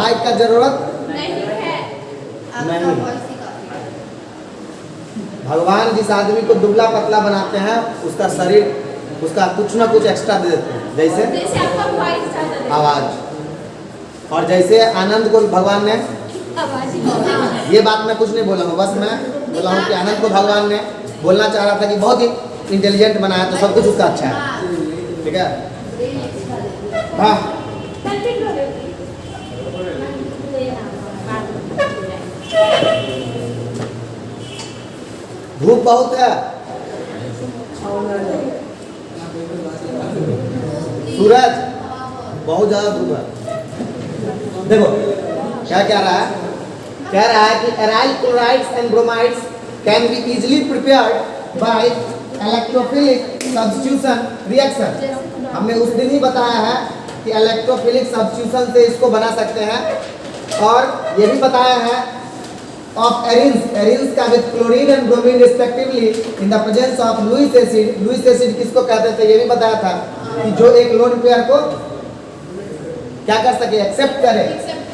White का जरूरत नहीं। भगवान जिस आदमी को दुबला पतला बनाते हैं उसका शरीर, उसका कुछ ना कुछ एक्स्ट्रा दे देते हैं, जैसे आवाज। और जैसे आनंद को भगवान ने, ये बात मैं कुछ नहीं बोला हूँ, बस मैं बोला हूँ कि आनंद को भगवान ने बोलना चाह रहा था कि बहुत ही इंटेलिजेंट बनाया, तो सब कुछ उसका अच्छा है, ठीक है। हाँ धूप बहुत है, सूरज बहुत ज्यादा धूप है। देखो क्या कह रहा है, कह रहा है कि aryl chlorides and bromides can be easily prepared by electrophilic substitution reaction. हमने उस दिन ही बताया है कि इलेक्ट्रोफिलिक सब्स्टिट्यूशन से इसको बना सकते हैं। और ये भी बताया है of एरिन्स का with chlorine and bromine respectively in the presence of Lewis acid. Lewis acid किसको कहते थे, ये भी बताया था कि जो एक लोन पेयर को क्या कर सके, एक्सेप्ट करे,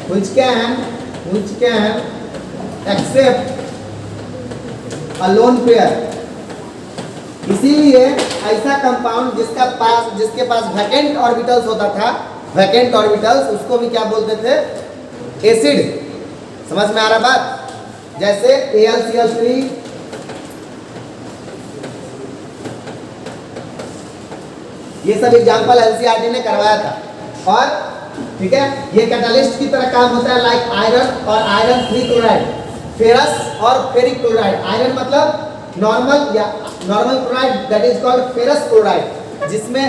which can accept a lone pair। इसीलिए ऐसा कंपाउंड जिसके पास वैकेंट ऑर्बिटल्स होता था, वैकेंट ऑर्बिटल्स, उसको भी क्या बोलते थे, एसिड। समझ में आ रहा बात? जैसे AlCl3, ये सब एग्जाम्पल NCERT ने करवाया था। और ठीक है, ये कैटालिस्ट की तरह काम होता है, लाइक आयरन और आयरन 3 क्लोराइड, फेरस और फेरिक क्लोराइड। आयरन मतलब नॉर्मल या normal chloride, that is called ferrous chloride,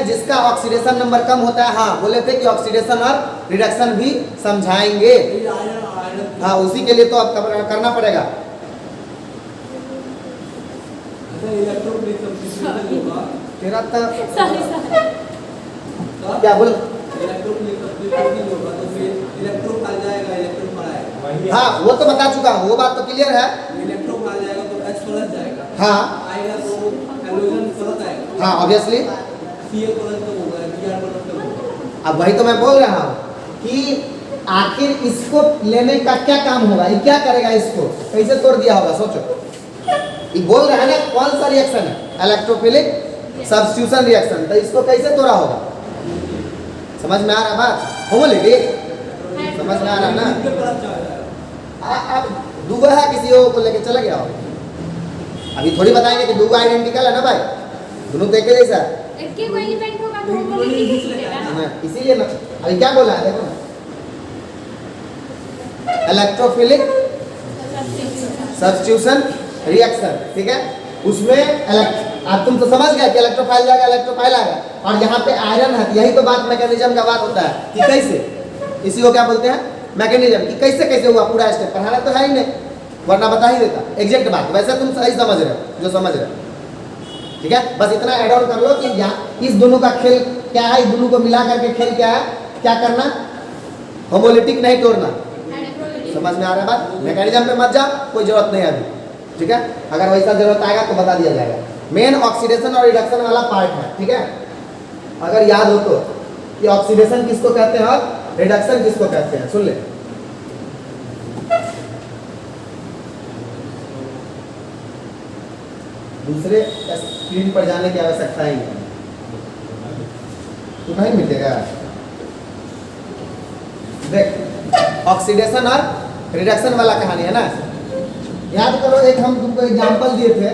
जिसका ऑक्सीडेशन नंबर कम होता है। हाँ बोले थे कि ऑक्सीडेशन और रिडक्शन भी समझाएंगे। हाँ उसी के लिए तो अब करना पड़ेगा। तेरा क्या बोल, हाँ वो तो बता चुका हूँ, वो बात तो क्लियर है। हाँ हाँ ऑब्वियसली, अब वही तो मैं बोल रहा हूँ कि आखिर इसको लेने का क्या काम होगा, ये क्या करेगा, इसको कैसे तोड़ दिया होगा, सोचो। ये बोल रहा है ना कौन सा रिएक्शन है, इलेक्ट्रोफिलिक सब्स्टिट्यूशन रिएक्शन, तो इसको कैसे तोड़ा होगा। समझ में आ रहा बात, होमोलिटिक समझ में आ रहा ना। अब दूगो है, किसी को लेके चला गया हो, अभी थोड़ी बताएंगे कि दूगो आइडेंटिकल है ना भाई, दोनों तो एक जैसा है, इसीलिए ना अभी क्या बोला है, देखो इलेक्ट्रोफिलिक सब्स्टिट्यूशन रिएक्शन, ठीक है। उसमें अब तुम तो समझ गए कि इलेक्ट्रोफाइल जाएगा, इलेक्ट्रोफाइल आएगा, और यहाँ पे आयरन है, यही तो बात मैकेनिज्म का बात होता है कि कैसे, इसी को क्या बोलते हैं, मैकेनिज्म, कि कैसे कैसे हुआ पूरा स्टेप। पढ़ाना तो है ही नहीं, वरना बता ही देता एग्जैक्ट बात। वैसे तुम सही समझ रहे हो जो समझ रहे हो, ठीक है। बस इतना एड ऑन कर लो कि यहाँ इस दोनों का खेल क्या है, इस दोनों को मिला करके खेल क्या है, क्या करना, होमोलिटिक नहीं तोड़ना। समझ में आ रहा है बात, मैकेनिज्म पे मत जाओ, कोई जरूरत नहीं है अभी, ठीक है। अगर वैसा जरूरत आएगा तो बता दिया जाएगा। मेन ऑक्सीडेशन और रिडक्शन वाला पार्ट है, ठीक है। अगर याद हो तो कि ऑक्सीडेशन किसको कहते हैं और रिडक्शन किसको कहते हैं, सुन ले। दूसरे स्क्रीन पर जाने की आवश्यकता ही नहीं, तो नहीं मिलेगा। देख ऑक्सीडेशन और रिडक्शन वाला कहानी है ना, याद करो। एक हम तुमको एग्जांपल दिए थे,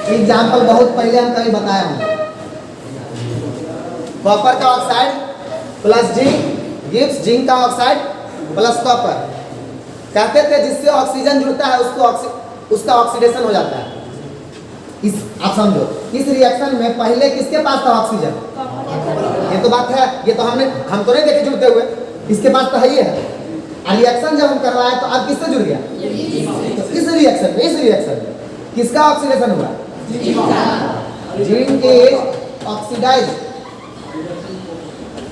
एग्जाम्पल बहुत पहले हम कभी बताया हूँ। कॉपर का oxide plus zinc gives zinc का ऑक्साइड प्लस कॉपर। कहते थे जिससे ऑक्सीजन जुड़ता है उसका ऑक्सीडेशन हो जाता है। आप समझो, इस रिएक्शन में पहले किसके पास था ऑक्सीजन, ये तो बात है, ये तो हम तो नहीं देखे जुड़ते हुए, इसके पास तो है ही है। रिएक्शन जब हम करवाए तो अब किससे जुड़ गया, इस रिएक्शन में किसका ऑक्सीडेशन हुआ, जिंक इज ऑक्सीडाइज,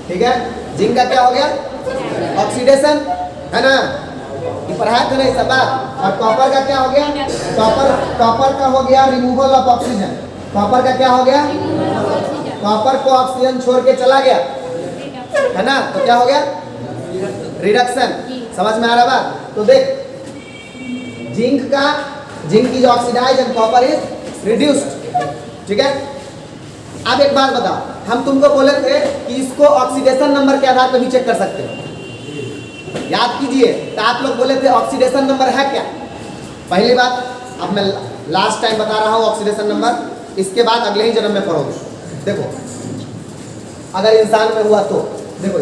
ठीक है। जिंक का क्या हो गया, ऑक्सीडेशन, है ना। ये पढ़ाया था ना सब बात। और कॉपर का क्या हो गया? कॉपर का हो गया रिमूवल ऑफ ऑक्सीजन। कॉपर का क्या हो गया? कॉपर को ऑक्सीजन छोड़ के चला गया, है ना, तो क्या हो गया? रिडक्शन। समझ में आ रहा बात? तो देख जिंक की जो oxidise and copper is reduced, ठीक है। अब एक बात बताओ, हम तुमको बोले थे कि इसको ऑक्सीडेशन नंबर के आधार पर भी चेक कर सकते हो, याद कीजिए। तो आप लोग बोले थे ऑक्सीडेशन नंबर है क्या? पहली बात, अब मैं लास्ट टाइम बता रहा हूँ ऑक्सीडेशन नंबर, इसके बाद अगले ही जन्म में पढ़ोगे। देखो अगर इंसान में हुआ तो देखो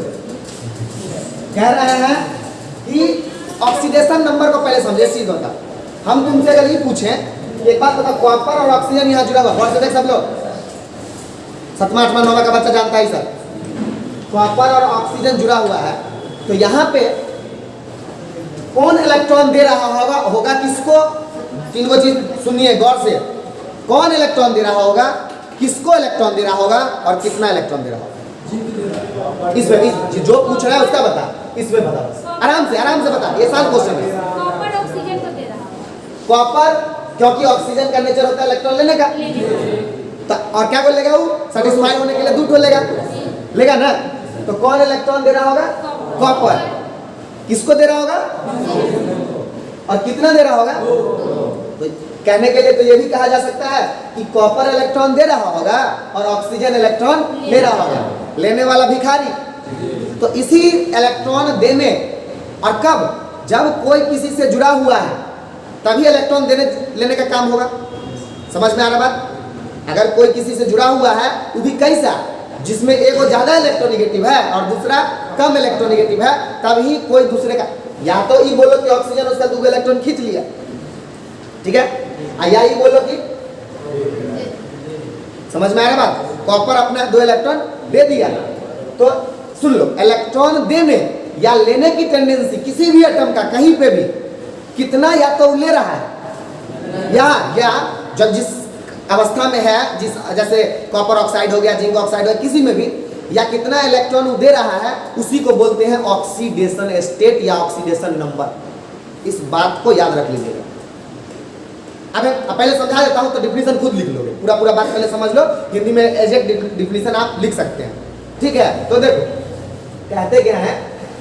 कह रहे हैं कि ऑक्सीडेशन नंबर को पहले समझे। चीज बता, हम तुमसे अगर ये पूछें एक बात बता, कॉपर और ऑक्सीजन यहाँ जुड़ा हुआ, और देख सब लोग 7वां 8वां 9वां का बच्चा जानता है सर, कॉपर और ऑक्सीजन जुड़ा हुआ है, तो यहाँ पे कौन इलेक्ट्रॉन दे रहा होगा किसको? तीन वो चीज सुनिए गौर से, कौन इलेक्ट्रॉन दे रहा होगा, किसको इलेक्ट्रॉन दे रहा होगा और कितना इलेक्ट्रॉन दे रहा होगा? इसमें जो पूछ रहा है उसका बता, इसमें बता, आराम से बता, ये साल क्वेश्चन है। कॉपर ऑक्सीजन को दे रहा है। कॉपर क्योंकि ऑक्सीजन का नेचर होता है इलेक्ट्रॉन लेने का, तो और क्या बोल लेगा वो? सेटिस्फाई होने के लिए 2 लेगा ना। तो कौन इलेक्ट्रॉन दे रहा होगा? कॉपर। किसको दे रहा होगा और कितना दे रहा होगा? तो कहने के लिए तो ये भी कहा जा सकता है कि कॉपर इलेक्ट्रॉन दे रहा होगा और ऑक्सीजन इलेक्ट्रॉन ले रहा होगा, लेने वाला भिखारी। तो इसी इलेक्ट्रॉन देने, और कब? जब कोई किसी से जुड़ा हुआ है तभी इलेक्ट्रॉन देने लेने का काम होगा। समझ में आ रहा बात? अगर कोई किसी से जुड़ा हुआ है वो भी कैसा, जिसमें एक वो ज्यादा इलेक्ट्रोनिगेटिव है और दूसरा कम इलेक्ट्रोनिगेटिव है, तभी कोई दूसरे का, या तो ये बोलो कि ऑक्सीजन उसका 2 इलेक्ट्रॉन खींच लिया, ठीक है, या ये बोलो कि, समझ में आ रहा बात, कॉपर अपना 2 इलेक्ट्रॉन दे दिया। तो सुन लो, इलेक्ट्रॉन देने या लेने की टेंडेंसी किसी भी एटम का कहीं पे भी कितना, या तो ले रहा है या जब जिस अवस्था में है, जिस जैसे कॉपर ऑक्साइड हो गया, जिंक ऑक्साइड हो गया, किसी में भी, या कितना इलेक्ट्रॉन वो दे रहा है, उसी को बोलते हैं ऑक्सीडेशन स्टेट या ऑक्सीडेशन नंबर। इस बात को याद रख लीजिएगा। अब मैं पहले समझा देता हूं तो डिफिनीशन खुद लिख लोगे, पूरा बात पहले समझ लो, हिंदी में एग्जैक्ट डिफिनीशन आप लिख सकते हैं, ठीक है। तो देखो कहते क्या है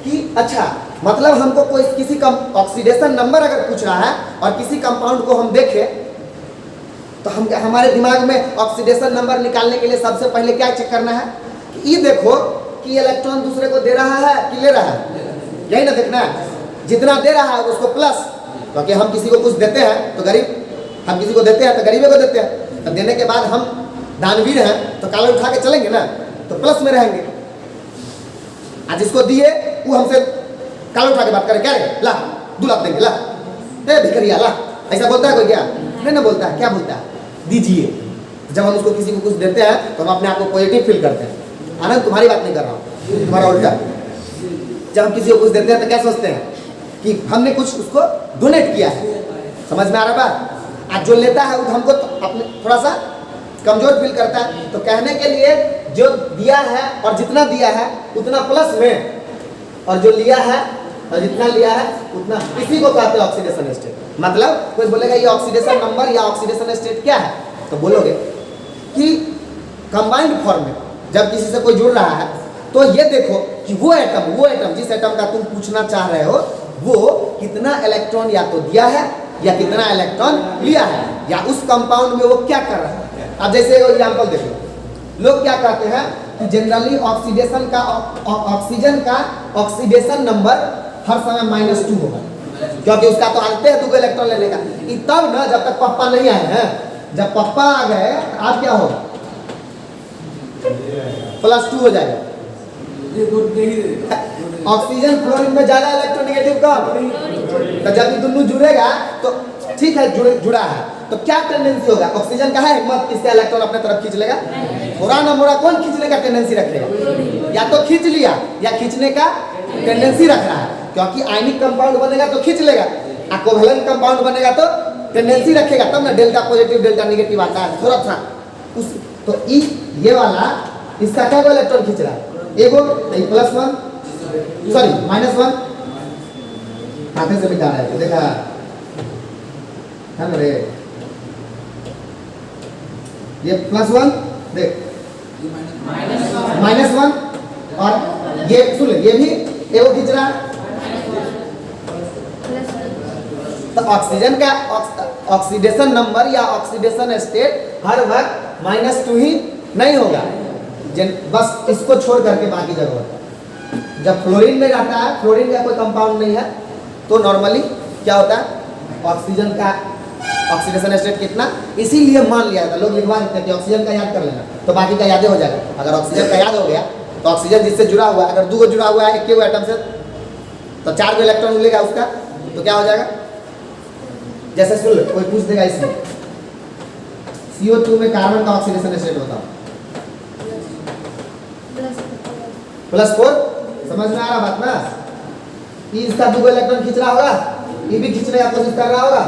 कि अच्छा, मतलब हमको कोई किसी का ऑक्सीडेशन नंबर अगर पूछ रहा है और किसी कंपाउंड को हम देखें, तो हम हमारे दिमाग में ऑक्सीडेशन नंबर निकालने के लिए सबसे पहले क्या चेक करना है कि ये देखो कि इलेक्ट्रॉन दूसरे को दे रहा है कि ले रहा है, यही ना देखना है। जितना दे रहा है उसको प्लस, क्योंकि हम किसी को कुछ देते हैं तो गरीब, हम किसी को देते हैं तो गरीबों को देते हैं, तो देने के बाद हम दानवीर हैं तो काला उठा के चलेंगे ना, तो प्लस में रहेंगे। आज जिसको दिए वो हमसे काला उठा के बात करे, क्या रे ला 2 लाख देंगे, ला भिखरिया ला, ऐसा बोलता है कोई? क्या नहीं ना बोलता है, क्या बोलता है? दीजिए। जब हम उसको किसी को कुछ देते हैं तो हम अपने आप को पॉजिटिव फील करते हैं। आनंद तुम्हारी बात नहीं कर रहा हूँ, तुम्हारा उल्टा। जब हम किसी को कुछ देते हैं तो क्या सोचते हैं कि हमने कुछ उसको डोनेट किया है। समझ में आ रहा बात? आज जो लेता है वो हमको तो अपने थोड़ा सा कमजोर फील करता है। तो कहने के लिए जो दिया है और जितना दिया है उतना प्लस में, और जो लिया है और जितना लिया है उतना, इसी को कहते हैं ऑक्सीडेशन स्टेट। मतलब कोई बोलेगा ये ऑक्सीडेशन नंबर या ऑक्सीडेशन स्टेट क्या है, तो बोलोगे कि कंबाइंड फॉर्म में जब किसी से कोई जुड़ रहा है तो ये देखो कि वो एटम जिस एटम का तुम पूछना चाह रहे हो वो कितना इलेक्ट्रॉन या तो दिया है या कितना इलेक्ट्रॉन लिया है, या उस कंपाउंड में वो क्या कर रहा है। अब जैसे एग्जांपल देखो, लोग क्या कहते हैं कि जनरली ऑक्सीडेशन का ऑक्सीजन का ऑक्सीडेशन नंबर हर समय -2 होगा, क्योंकि उसका तो आते है 2 इलेक्ट्रॉन लेने का। तब ना जब तक पप्पा नहीं आए हैं, जब पप्पा आ गए आप क्या होगा, +2 हो जाएगा। ऑक्सीजन फ्लोरीन में ज्यादा इलेक्ट्रोनेगेटिव कब, तो जब ये दोनों जुड़ेगा तो ठीक है, जुड़ा है तो क्या टेंडेंसी होगा, ऑक्सीजन का है हिम्मत इसका इलेक्ट्रॉन अपने तरफ खींच लेगा, थोड़ा ना मोड़ा कौन खींचने का टेंडेंसी रखेगा, या तो खींच लिया या खींचने का टेंडेंसी रख रहा है, क्योंकि आयनिक कंपाउंड बनेगा तो खींच लेगा, कोवेलेंट कंपाउंड बनेगा तो टेंडेंसी रखेगा, तब ना डेल्टा पॉजिटिव डेल्टा नेगेटिव आता है थोड़ा सा उस। तो ये वाला इसका क्या इलेक्ट्रॉन खींच रहा है, एगो +1 सॉरी -1 हाथे से मिटा रहे थे, देखा है ना रे। ये +1 देख, -1 और ये सुन ले, ये भी एवो खींच रहा है। तो ऑक्सीजन का ऑक्सीडेशन नंबर या ऑक्सीडेशन स्टेट हर वक्त -2 ही नहीं होगा, बस इसको छोड़ करके बाकी जगह होता है। जब फ्लोरीन में रहता है, फ्लोरीन का कोई कंपाउंड नहीं है, तो नॉर्मली क्या होता है, ऑक्सीजन का ऑक्सीडेशन स्टेट कितना, इसीलिए मान लिया था, लोग लिखवा देते हैं कि ऑक्सीजन का याद कर लेना तो बाकी का याद हो जाएगा। अगर ऑक्सीजन का याद हो गया तो ऑक्सीजन जिससे जुड़ा हुआ है, अगर 2 जुड़ा हुआ है 1 एटम से, तो 4 इलेक्ट्रॉन मिलेगा उसका, तो क्या हो जाएगा। जैसे सुन लो, कोई पूछ देगा इसमें CO2 में कार्बन का ऑक्सीडेशन स्टेट बताओ, +4। समझ में आ रहा बात ना। ई इसका 2 इलेक्ट्रॉन खींच रहा होगा, ये भी खींचने का कोशिश कर रहा होगा,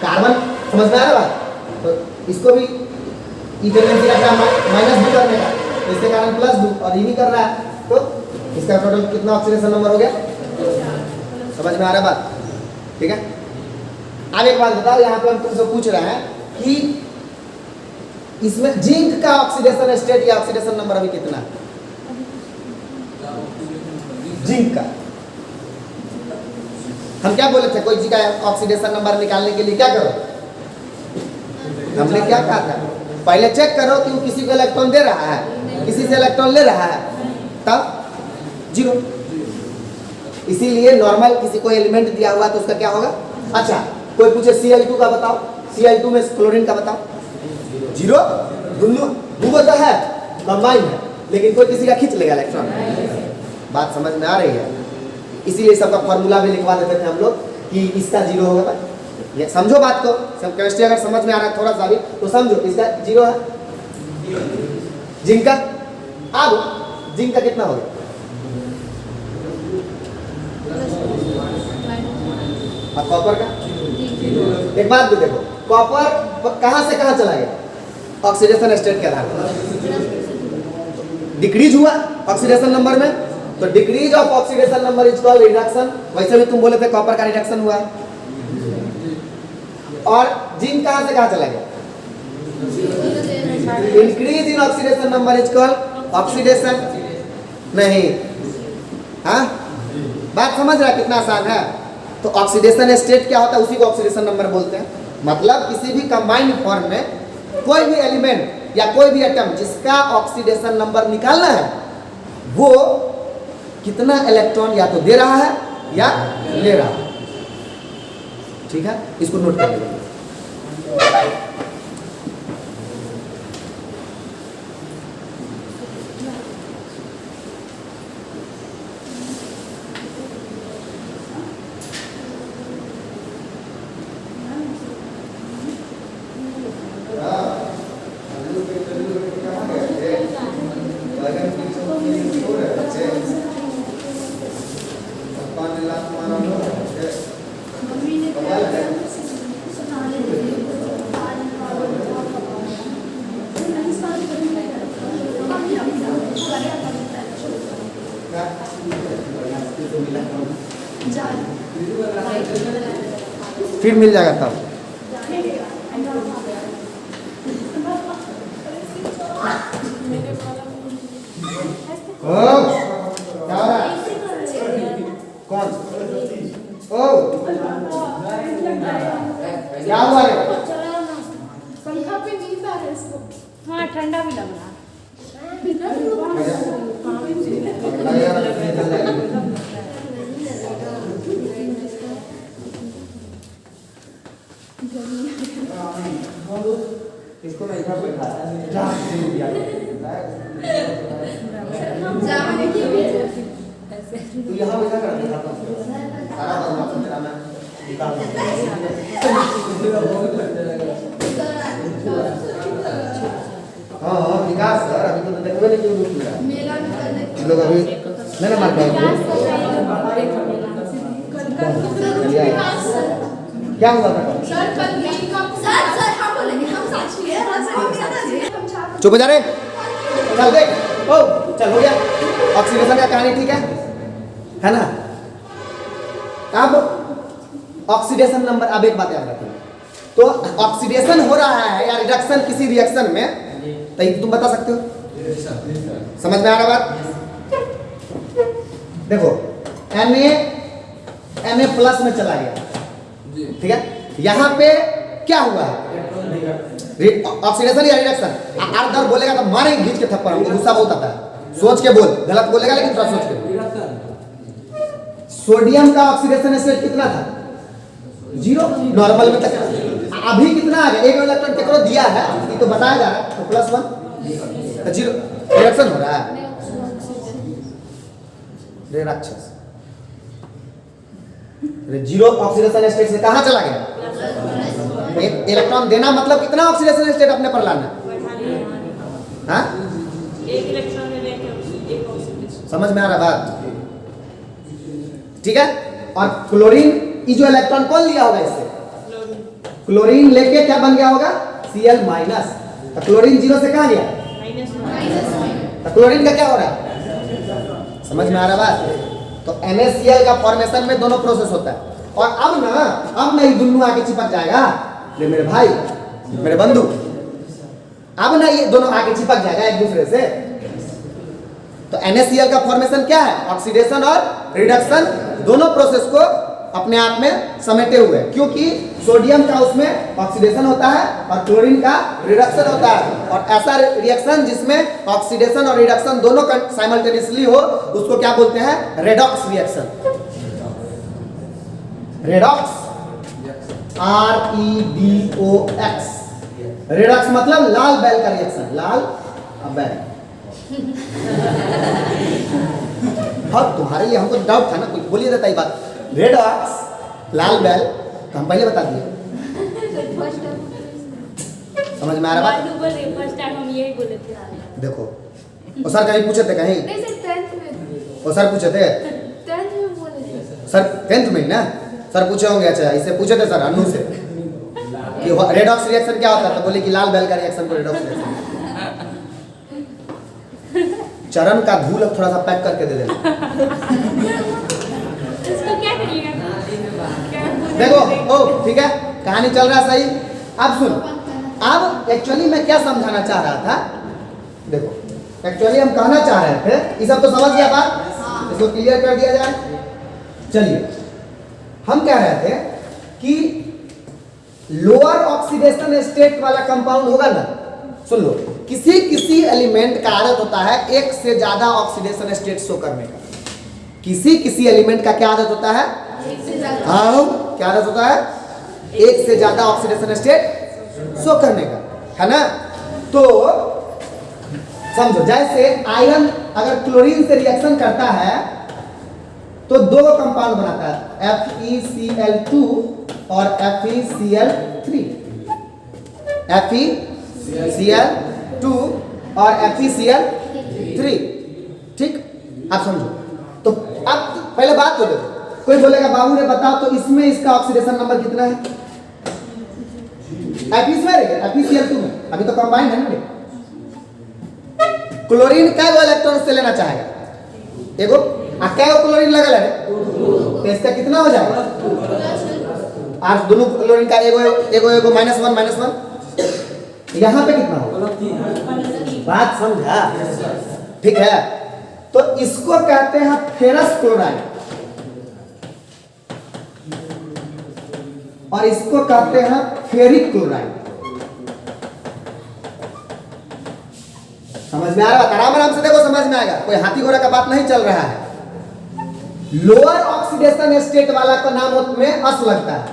कार्बन। समझ में आ रहा बात। तो इसको भी ई टेंडेंसी रखता है -2 करने का, तो इसके कारण +2 और ये भी कर रहा है, तो इसका टोटल कितना ऑक्सीडेशन नंबर हो गया। समझ में आ रहा बात, ठीक है। अब एक बात बताओ, यहाँ पे हम तुमसे पूछ रहे हैं कि इसमें जिंक का ऑक्सीडेशन स्टेट या ऑक्सीडेशन नंबर अभी कितना है, जिंक का। हम क्या बोले थे, कोई चीज का ऑक्सीडेशन नंबर निकालने के लिए क्या करो, हमने क्या कहा था, पहले चेक करो कि वो किसी को इलेक्ट्रॉन दे रहा है, किसी से इलेक्ट्रॉन ले रहा है, तब 0। इसीलिए नॉर्मल किसी को एलिमेंट दिया हुआ तो उसका क्या होगा। अच्छा, कोई पूछे Cl2 का बताओ, Cl2 में क्लोरीन का बताओ, 0। दोनों तो है, कंबाइन है, लेकिन कोई किसी का खींच लेगा इलेक्ट्रॉन। बात समझ में आ रही है। इसीलिए सबका फॉर्मूला भी लिखवा देते थे हम लोग कि इसका 0 होगा। ये समझो बात को, सब केमिस्ट्री अगर समझ में आ रहा है थोड़ा सा भी तो समझो, इसका 0 है। जिंक का, अब जिंक का कितना होगा, और कॉपर का। एक बात भी देखो, कॉपर कहां से कहां चला गया, ऑक्सीडेशन स्टेट के आधार पर डिक्रीज हुआ ऑक्सीडेशन नंबर में, तो decrease of oxidation number is called reduction. वैसे भी तुम बोले थे कॉपर का रिडक्शन हुआ। और जिंक कहां से कहां चला गया, increase in oxidation number is called oxidation. नहीं, हाँ बात समझ रहा है कितना आसान है। तो ऑक्सीडेशन स्टेट क्या होता है, उसी को ऑक्सीडेशन नंबर बोलते हैं। मतलब किसी भी कंबाइंड फॉर्म में कोई भी एलिमेंट या कोई भी एटम जिसका ऑक्सीडेशन नंबर निकालना है, वो कितना इलेक्ट्रॉन या तो दे रहा है या ले रहा है। ठीक है, इसको नोट कर लीजिए। फिर मिल जाएगा तब। क्या हो रहा है? कौन? ओ क्या हुआ है? पंखा पे नींद आ रहा है इसको। हाँ, ठंडा भी लग रहा है। इसको मैं इधर बैठा तू यहाँ बैठा कर सारा बदमाश तेरा मैं निकाल हाँ विकास सर, अभी तो देखो नहीं क्यों रुक रहा लोग अभी मैंने मार क्या हुआ था चुप हो जा रे, चल देख, ओ चल हो गया। ऑक्सीडेशन का कहानी ठीक है ना। अब ऑक्सीडेशन नंबर, अब एक बात याद रखिए, तो ऑक्सीडेशन हो रहा है या रिडक्शन किसी रिएक्शन में, तो तुम बता सकते हो? समझ में आ रहा बात? देखो Na प्लस में चला गया, ठीक है, यहाँ पे क्या हुआ है? ऑक्सीडेशन या रिडक्शन? आर दर बोलेगा तो मारे घींच के थप्पड़, हमको गुस्सा बहुत आता है। सोच के बोल, गलत बोलेगा लेकिन थोड़ा सोच के। सोडियम का ऑक्सीडेशन स्टेट कितना था? 0, नॉर्मल में तक। अभी कितना आ गया? एक इलेक्ट्रॉन केकरो दिया है, ये तो बताया जा रहा है, तो +1 तो 0 रिएक्शन हो रहा है। रे राक्षस, रे 0 ऑक्सीडेशन स्टेट से कहां चला गया? एक इलेक्ट्रॉन देना मतलब कितना ऑक्सीडेशन स्टेट अपने पर लाना? हाँ, एक इलेक्ट्रॉन लेके एक ऑक्सीडेशन। समझ में आ रहा बात? ठीक है। और क्लोरीन, ये जो इलेक्ट्रॉन कौन लिया होगा इससे? क्लोरीन लेके क्या बन गया होगा? Cl minus. तो क्लोरीन 0 से कहां गया? तो क्लोरीन का क्या हो रहा है? समझ में आ रहा बात? तो NaCl का फॉर्मेशन में दोनों प्रोसेस होता है। और अब ना ये दोनों आके चिपक जाएगा, मेरे भाई, मेरे बंधु, अब ना ये दोनों आके चिपक जाएगा एक दूसरे से। तो NaCl का फॉर्मेशन क्या है? ऑक्सीडेशन और रिडक्शन दोनों प्रोसेस को अपने आप में समेटे हुए, क्योंकि सोडियम का उसमें ऑक्सीडेशन होता है और क्लोरीन का रिडक्शन होता है। और ऐसा रिएक्शन जिसमें ऑक्सीडेशन और रिडक्शन दोनों साइमल्टेनियसली हो, उसको क्या बोलते हैं? Redox reaction. Redox, REDOX। Redox मतलब लाल बैल का रिएक्शन, लाल बैल। हाँ, तुम्हारे लिए हमको डाउट था ना, कोई बोलिए देता ये बात। रेडॉक्स, लाल बैल, तो हम पहले बता दिए। समझ में आ रहा बात? फर्स्ट टाइम हम यही बोले थे। देखो, वो सर कहीं पूछे थे कहीं? नहीं सर, 10th में। वो सर पूछे थे? 10th में बोले थे सर 10th में ही ना सर पूछे होंगे। अच्छा, इसे पूछे थे सर अनु से कि रेडॉक्स रिएक्शन क्या होता है, तो बोले कि लाल बैल का रिएक्शन को रेडॉक्स रिएक्शन। चरण का धूल अब थोड़ा सा पैक करके दे देना। इसको क्या करिएगा? देखो, ओ ठीक है, कहानी चल रहा है सही। अब सुन, अब एक्चुअली मैं क्या समझाना चाह रहा था, देखो एक्चुअली हम कहना चाह रहे थे, ये सब तो समझ गया बात, इसको क्लियर कर दिया जाए। चलिए, हम कह रहे थे कि लोअर ऑक्सीडेशन स्टेट वाला कंपाउंड होगा ना, सुन लो, किसी एलिमेंट का आदत होता है एक से ज्यादा ऑक्सीडेशन स्टेट शो करने का। किसी एलिमेंट का क्या आदत होता है? हाँ, क्या आदत होता है? एक से ज्यादा ऑक्सीडेशन स्टेट शो करने का, है ना। तो समझो, जैसे आयरन अगर क्लोरीन से रिएक्शन करता है तो दो कंपाउंड बनाता है, FeCl2 और FeCl3। FeCl2 और FeCl3, ठीक। आप समझो, तो अब पहले बात तो देखो, कोई बोलेगा बाबू ने बताओ तो इसमें इसका ऑक्सीडेशन नंबर कितना है? FeCl2 में अभी तो कंबाइंड है ना। क्लोरीन क्या इलेक्ट्रॉन से लेना चाहेगा? देखो, क्या क्लोरीन लगा है, तो इसका कितना हो जाएगा? आज दोनों क्लोरीन का एगो -1 यहाँ पे कितना होगा? बात समझा? ठीक है, तो इसको कहते हैं फेरस क्लोराइड और इसको कहते हैं फेरिक क्लोराइड। समझ में आ रहा है? आराम से देखो, समझ में आएगा, कोई हाथी घोड़ा का बात नहीं चल रहा है। लोअर ऑक्सीडेशन स्टेट वाला का नाम में अस लगता है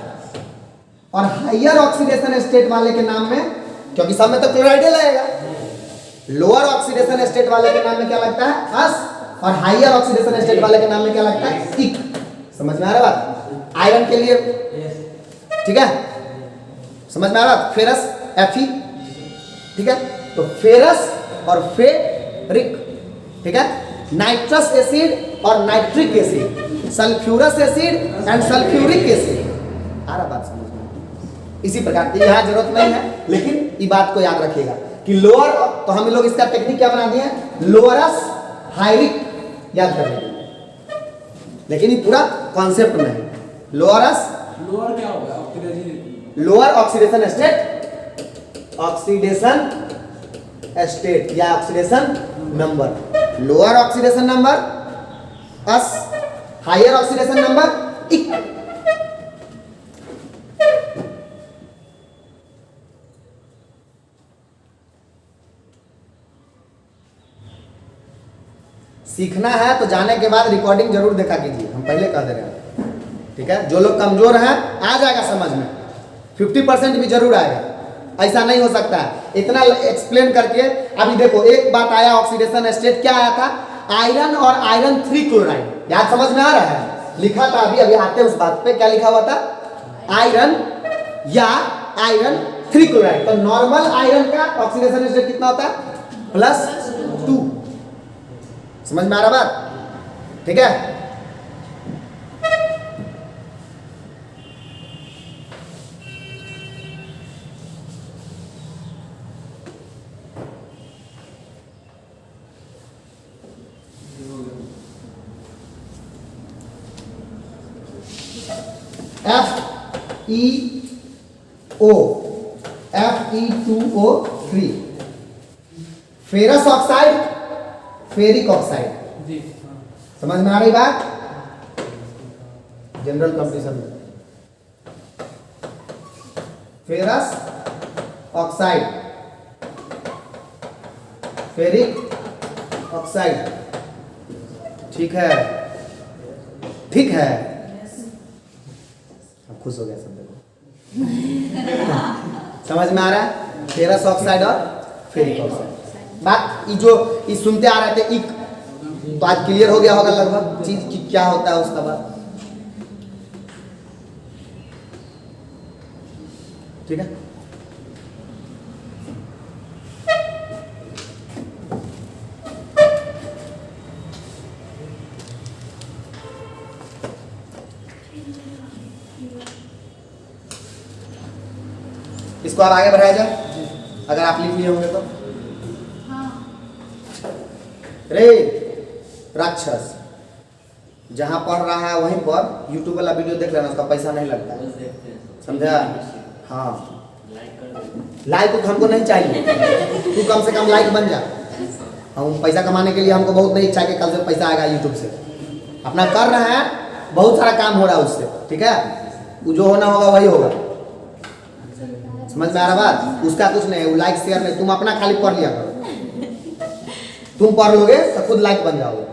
और हायर ऑक्सीडेशन स्टेट वाले के नाम में, क्योंकि सब में तो क्लोराइड लगेगा, लोअर ऑक्सीडेशन स्टेट वाले के नाम में क्या लगता है? अस, और हायर ऑक्सीडेशन स्टेट वाले के नाम में क्या लगता है? इक। समझ में आ रहा बात? आयरन के लिए, ठीक है, समझ में आ रहा? फेरस Fe, ठीक है, तो फेरस और फेरिक, ठीक है, नाइट्रस एसिड और nitric acid, sulphurous acid and sulphuric acid. आ रहा बात समझ में? इसी प्रकार की यहाँ जरूरत नहीं है, लेकिन ये बात को याद रखिएगा कि लोअर, तो हम लोग इसका टेक्निक क्या बना दिए हैं? लोअरस हाइरिक याद करने के लिए, लेकिन ये पूरा कॉन्सेप्ट में है। लोअरस लोअर क्या होगा ऑक्सीडेशन? लोअर ऑक्सीडेशन स्टेट या oxidation number. Lower oxidation number ous, higher oxidation number ic. सीखना है तो जाने के बाद रिकॉर्डिंग जरूर देखा कीजिए, हम पहले कह दे रहे हैं, ठीक है। जो लोग कमजोर हैं आ जाएगा समझ में, 50% भी जरूर आएगा, ऐसा नहीं हो सकता है। इतना एक्सप्लेन करके अभी देखो एक बात आया, ऑक्सीडेशन स्टेट क्या आया था, आयरन और आयरन 3 क्लोराइड। याद समझ में आ रहा है? लिखा था अभी अभी आते उस बात पे, क्या लिखा हुआ था, आयरन या आयरन 3 क्लोराइड। तो नॉर्मल आयरन का ऑक्सीडेशन स्टेट कितना होता है, +2। समझ में आ रहा बात? ठीक है। FeO, Fe2O3, ferrous oxide, ferric oxide. जी समझ में आ रही बात? जनरल कंपटीशन में फेरस ऑक्साइड, फेरिक ऑक्साइड, ठीक है, ठीक है। अब खुश हो गया सब देखो। समझ में आ रहा है? फेरस ऑक्साइड और फेरिक ऑक्साइड। बात जो सुनते आ रहे थे, तो आज क्लियर हो गया होगा लगभग चीज की क्या होता है उसका बाद, ठीक है। इसको अब आगे बढ़ाया जाए, अगर आप लिख लिए होंगे तो। रे राक्षस जहां पढ़ रहा है वहीं पर यूट्यूब वाला वीडियो देख लेना, उसका पैसा नहीं लगता है, समझा? हाँ, लाइक तो हमको नहीं चाहिए, तू कम से कम लाइक बन जा। हम पैसा कमाने के लिए हमको बहुत नहीं इच्छा कि कल से पैसा आएगा यूट्यूब से, अपना कर रहे हैं, बहुत सारा काम हो रहा है उससे, ठीक है। वो जो होना होगा वही होगा, समझ में आ रहा बात? उसका कुछ नहीं है, वो लाइक शेयर नहीं, तुम अपना खाली पढ़ लिया करो, तुम पढ़ लोगे तो खुद लाइक बन जाओगे,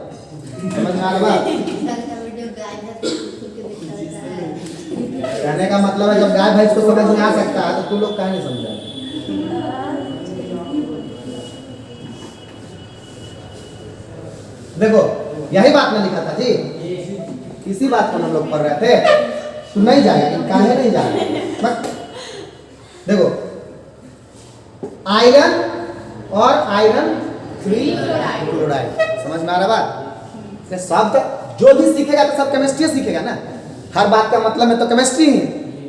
समझ में आ रहा बात? कहने का मतलब है जब गाय भैंस को समझ में आ सकता है तो तुम लोग क्या नहीं समझा? देखो यही बात में लिखा था जी, इसी बात को हम लोग पढ़ रहे थे। तू नहीं जाएगा, काहे नहीं जाएगा? देखो आयरन और आयरन 3 क्लोराइड, समझ में आ रहा बात? सब जो भी सीखेगा तो सब केमिस्ट्री सीखेगा ना, हर बात का मतलब में तो केमिस्ट्री ही,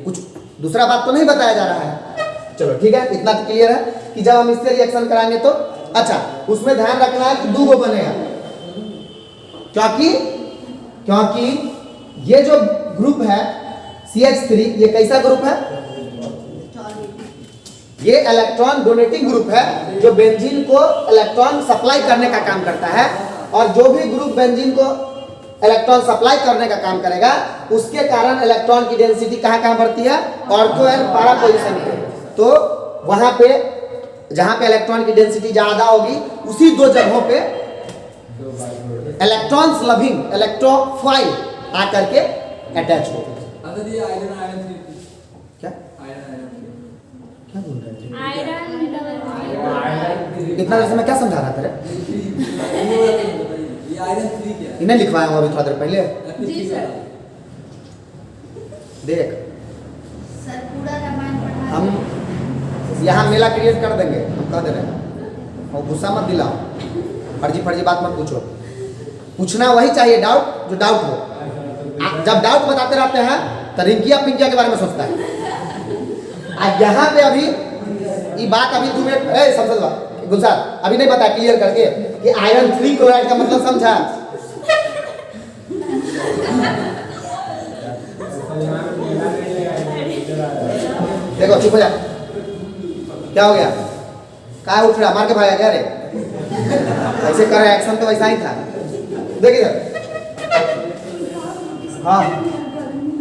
कुछ दूसरा बात तो नहीं बताया जा रहा है। चलो ठीक है, इतना तो क्लियर है कि जब हम इससे रिएक्शन कराएंगे तो अच्छा उसमें ध्यान रखना है कि 2 गो बनेगा, क्योंकि ये जो ग्रुप है CH3, ये कैसा ग्रुप है? ये इलेक्ट्रॉन डोनेटिंग ग्रुप है जो बेंजीन को इलेक्ट्रॉन सप्लाई करने का काम करता है, और जो भी ग्रुप बेंजीन को इलेक्ट्रॉन सप्लाई करने का काम करेगा उसके कारण इलेक्ट्रॉन की डेंसिटी कहाँ बढ़ती है? ऑर्थो एंड पैरा पोजीशन पे। तो वहां पे जहां पे इलेक्ट्रॉन की डेंसिटी ज्यादा होगी उसी 2 जगहों पे इलेक्ट्रॉन्स लविंग इलेक्ट्रोफाइल आकर के अटैच हो। अगर ये आयरन 3 क्या आयरन क्या बोल रहे थे? आयरन इतना देर से मैं क्या समझा रहा था रे? ये आयरन 3 क्या है? इन्हें लिखवाया हूँ अभी थोड़ा देर पहले, जी सर। देख सर पूरा रामायण पढ़ा हम यहाँ मेला क्रिएट कर देंगे, हम कह दे रहे हैं, और गुस्सा मत दिलाओ, फर्जी बात मत पूछो, पूछना वही चाहिए डाउट जो डाउट हो। जब डाउट बताते रहते हैं तो रिंकिया पिंकिया के बारे में सोचता है। आज यहाँ पे अभी ये बात अभी तुम्हें समझ गुलजार अभी नहीं बताया क्लियर करके कि आयरन 3 क्लोराइड का मतलब समझा? देखो चुप हो जा, क्या हो गया, क्या उठ रहा, मार के भागा क्या रे, ऐसे कर एक्शन तो वैसा ही था, देखिए हाँ,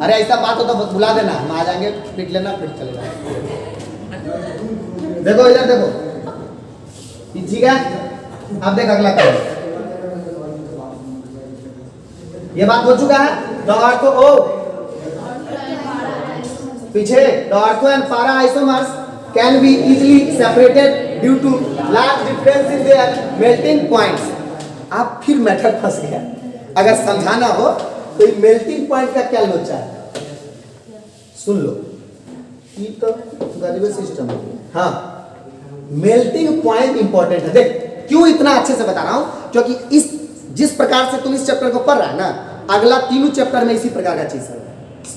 अरे ऐसा बात हो तो बुला देना, हम आ जाएंगे, पीट लेना, फिर चले जाएंगे। देखो इधर देखो, ठीक है, अब देख अगला काम, ये बात हो चुका है, द ऑर्थो ओ पीछे the ortho and para isomers can be easily separated due to large difference in their melting points. आप फिर मेथड फंस गया, अगर समझाना हो तो मेल्टिंग पॉइंट का क्या लोचा है, सुन लो, ये तो गरीब सिस्टम है। हाँ, मेल्टिंग पॉइंट इंपॉर्टेंट है। देख क्यों इतना अच्छे से बता रहा हूं, क्योंकि इस जिस प्रकार से तुम इस चैप्टर को पढ़ रहा है ना, अगला तीनों चैप्टर में इसी प्रकार का चीज है,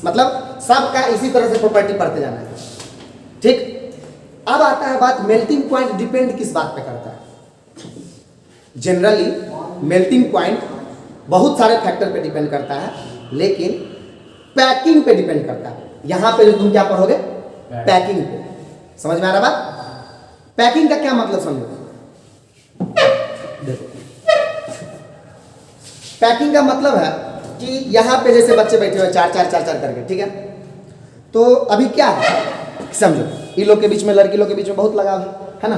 मतलब सबका इसी तरह से प्रॉपर्टी पढ़ते जाना है। ठीक, अब आता है बात मेल्टिंग पॉइंट डिपेंड किस बात पे करता है। जनरली मेल्टिंग पॉइंट बहुत सारे फैक्टर पे डिपेंड करता है, लेकिन पैकिंग पे डिपेंड करता है। यहां पे जो तुम क्या पढ़ोगे, पैकिंग पे, समझ में आ रहा बात। पैकिंग का क्या मतलब समझो, देखो पैकिंग का मतलब है कि यहां पे जैसे बच्चे बैठे हुए चार करके, ठीक है, तो अभी क्या है समझो, इन लोग के बीच में, लड़की लोग के बीच में बहुत लगाव है ना,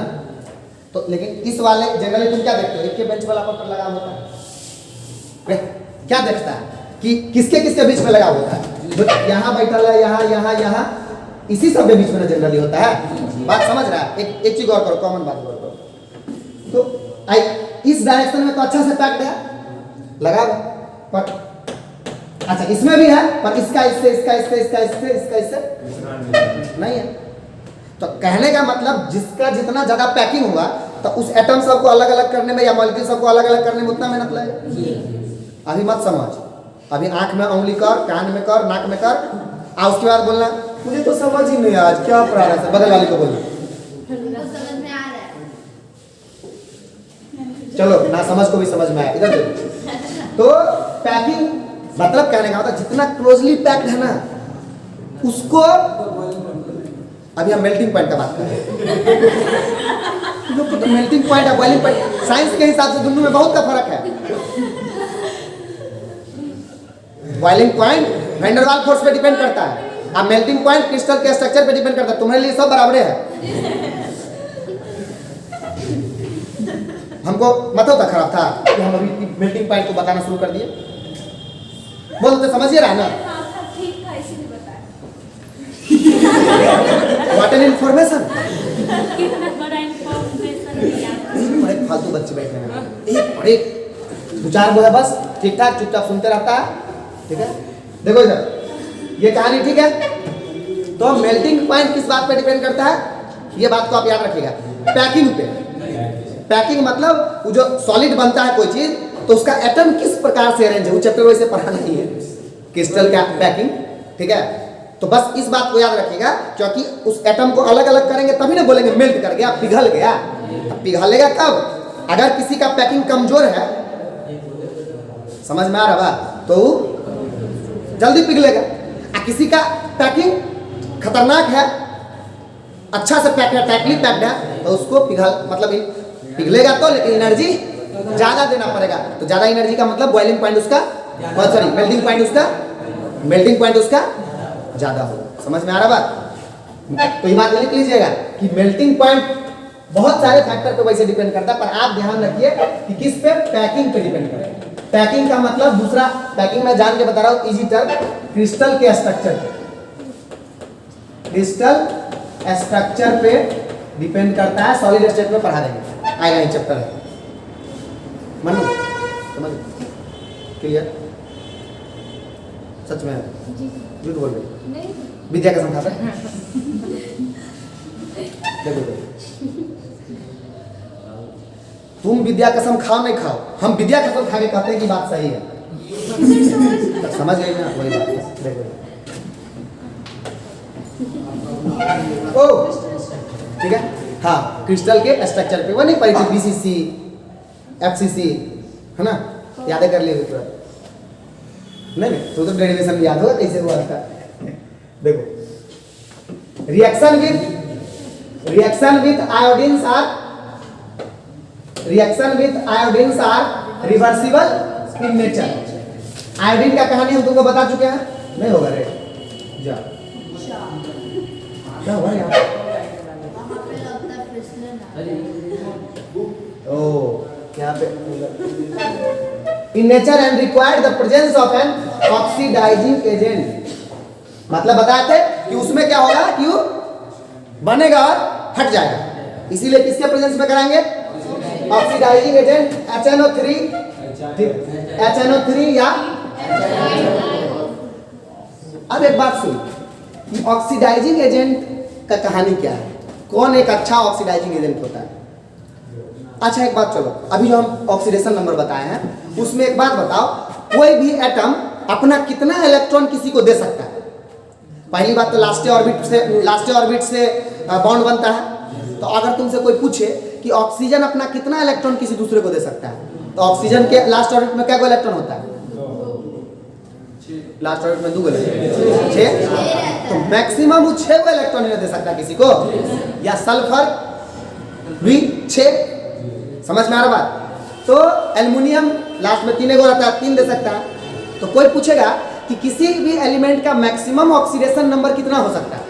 तो लेकिन इस वाले जनरली तुम क्या देखते हो, एक के बेंच वाला पर लगाव होता है, क्या देखता है कि किसके किसके बीच में लगाव होता है, जो यहाँ बैठा है, यहाँ इसी सब के बीच में जनरली होता है। बात समझ रहा है, एक चीज और करो, कॉमन बात गौर करो, तो इस डायरेक्शन में तो अच्छा से पैक्ड है, लगा पर अच्छा इसमें भी है, पर इसका इससे नहीं है। तो कहने का मतलब जिसका जितना ज्यादा पैकिंग होगा, तो उस एटम सबको अलग अलग करने में या मॉलिक्यूल सबको अलग अलग करने में उतना मेहनत लगेगा। अभी मत समझ, अभी आंख में उंगली कर, कान में कर, नाक में कर, और उसके बाद बोलना मुझे तो समझ ही नहीं आज क्या पढ़ा रहा है, बगल वाले को बोलना समझ में आ रहा है, चलो ना समझ को भी समझ में आया, इधर देखो। तो पैकिंग मतलब कहने का मतलब जितना क्लोजली पैक्ड है ना, उसको अभी हम मेल्टिंग पॉइंट का बात कर रहे हैं। तो मेल्टिंग पॉइंट और बॉइलिंग पॉइंट साइंस के हिसाब से दोनों में बहुत का फर्क है। Boiling point van der Waals force पे डिपेंड करता है, और मेल्टिंग पॉइंट क्रिस्टल के स्ट्रक्चर पे डिपेंड करता है। तुम्हारे लिए सब बराबर है। हमको मतलब था खराब था कि हम अभी मेल्टिंग पॉइंट को बताना शुरू कर दिए, बोल तो समझिए रहा ना, ठीक था इसीलिए बताया। व्हाट एन इन्फॉर्मेशन, कितना बड़ा इन्फॉर्मेशन दिया। बड़े फालतू बच्चे बैठे हैं, एक बड़े दो चार वो है बस, ठीक ठाक चुपचाप सुनते रहता है, ठीक है। देखो इधर ये कहानी, ठीक है। तो मेल्टिंग पॉइंट किस बात पे डिपेंड करता है, ये बात को आप याद रखिएगा, पैकिंग पे। पैकिंग मतलब वो जो सॉलिड बनता है कोई चीज, तो उसका एटम किस प्रकार से अरेंज है, वो चैप्टर वैसे पढ़ा नहीं है, क्रिस्टल का पैकिंग, ठीक है। तो बस इस बात को याद रखिएगा, क्योंकि उस एटम को अलग अलग करेंगे तभी ना बोलेंगे मेल्ट कर गया, पिघल गया। अब पिघलेगा कब, अगर किसी का पैकिंग कमजोर है, समझ में आ रहा है, तो जल्दी पिघलेगा। किसी का पैकिंग खतरनाक है, अच्छा से पैक है, टाइटली पैक्ड है, तो उसको मतलब पिघलेगा तो, लेकिन एनर्जी ज्यादा देना पड़ेगा। तो ज्यादा एनर्जी का मतलब बॉइलिंग पॉइंट उसका, सॉरी मेल्टिंग पॉइंट उसका ज्यादा होगा। समझ में आ रहा बात। तो ये बात लिख लीजिएगा कि मेल्टिंग पॉइंट बहुत सारे फैक्टर पे वैसे डिपेंड करता है, पर आप ध्यान रखिए कि किस पे, पैकिंग पे डिपेंड करता है। पैकिंग का मतलब दूसरा, पैकिंग में जान के बता रहा हूँ, इजी टर्म, क्रिस्टल के स्ट्रक्चर, क्रिस्टल स्ट्रक्चर पे डिपेंड करता है। सॉलिड स्टेट में पढ़ा देंगे, आएगा ये चैप्टर है, मनु समझ क्लियर, सच में झूठ बोल रही, नहीं विद्या कसम खाता है। देखो तुम विद्या कसम खाओ नहीं खाओ, हम विद्या कसम खा के कहते हैं कि बात सही है। समझ गई ना, वही बात है। देखो ओ ठीक है, हाँ क्रिस्टल के स्ट्रक्चर पे, वो नहीं पढ़ी थी, बीसीसी एफसीसी है ना, याद कर लिए तुरंत। नहीं तो डेरिवेशन याद होगा कैसे हुआ था। देखो reaction with iodines are reversible in nature. Iodine का कहानी हम तुमको बता चुके हैं, नहीं होगा रे जा क्या हुआ यहाँ? वहाँ पे लगता है फिसलन है। ओ यहाँ पे in nature and required the presence of an oxidising agent. मतलब बताए थे कि उसमें क्या होगा कि वो बनेगा और हट जाएगा, इसीलिए किसके प्रेजेंस में कराएंगे? ऑक्सीडाइजिंग एजेंट HNO3 या अब एक बात सुन, ऑक्सीडाइजिंग एजेंट का कहानी क्या है, कौन एक अच्छा ऑक्सीडाइजिंग एजेंट होता है? अच्छा एक बात, चलो अभी जो हम ऑक्सीडेशन नंबर बताए हैं उसमें एक बात बताओ, कोई भी एटम अपना कितना इलेक्ट्रॉन किसी को दे सकता है? पहली बात तो लास्ट ऑर्बिट से बॉन्ड बनता है। तो अगर तुमसे कोई पूछे कि ऑक्सीजन अपना कितना इलेक्ट्रॉन किसी दूसरे को दे सकता है, तो ऑक्सीजन के लास्ट ऑर्बिट में क्या को इलेक्ट्रॉन होता है? लास्ट ऑर्बिट में 2 इलेक्ट्रॉन, 6। तो मैक्सिमम वो 6 को इलेक्ट्रॉन नहीं दे सकता किसी को, या सल्फर भी 6। समझ में आ रहा बात? तो एल्युमिनियम लास्ट में 3 को रहता है, 3 दे सकता है। तो कोई पूछेगा कि किसी भी एलिमेंट का मैक्सिमम ऑक्सीडेशन नंबर कितना हो सकता है,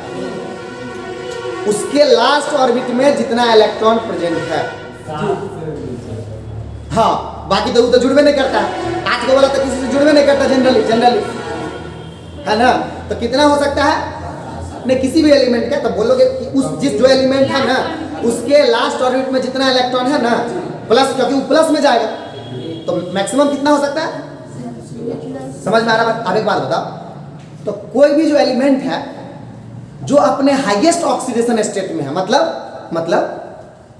उसके लास्ट ऑर्बिट में जितना इलेक्ट्रॉन प्रेजेंट है। हाँ, बाकी तो वो तो जुड़वे नहीं करता, आज को वाला तो किसी से जुड़वे नहीं करता जनरली है ना। तो कितना हो सकता है नहीं किसी भी एलिमेंट का, तो बोलोगे कि उस जो एलिमेंट है ना उसके लास्ट ऑर्बिट में जितना इलेक्ट्रॉन है ना प्लस, क्योंकि वो प्लस में जाएगा, तो मैक्सिमम कितना हो सकता है? समझ में आ रहा है? अब एक बात बताओ, तो कोई भी जो एलिमेंट है जो अपने हाईएस्ट ऑक्सीडेशन स्टेट में है, मतलब